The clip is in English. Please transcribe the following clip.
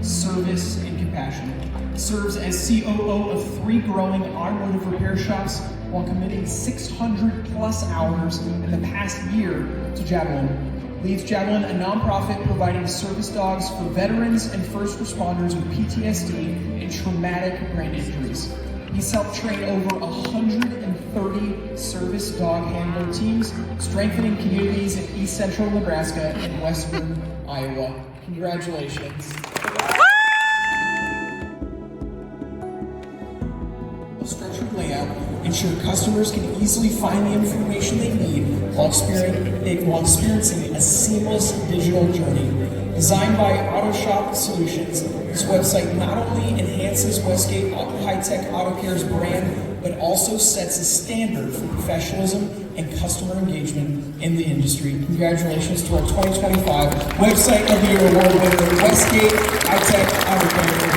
service, and compassionate. Serves as COO of 3 growing automotive repair shops while committing 600 plus hours in the past year to Javelin. Leads Javelin, a nonprofit providing service dogs for veterans and first responders with PTSD and traumatic brain injuries. He's helped train over 130 service dog handler teams, strengthening communities in East Central Nebraska and Western Iowa. Congratulations. Structured layout ensure customers can easily find the information they need while experiencing a seamless digital journey. Designed by AutoShop Solutions, this website not only enhances Westgate Hi-Tech Auto Care's brand, but also sets a standard for professionalism and customer engagement in the industry. Congratulations to our 2025 Website of the Year Award winner, Westgate Hi-Tech Auto Care.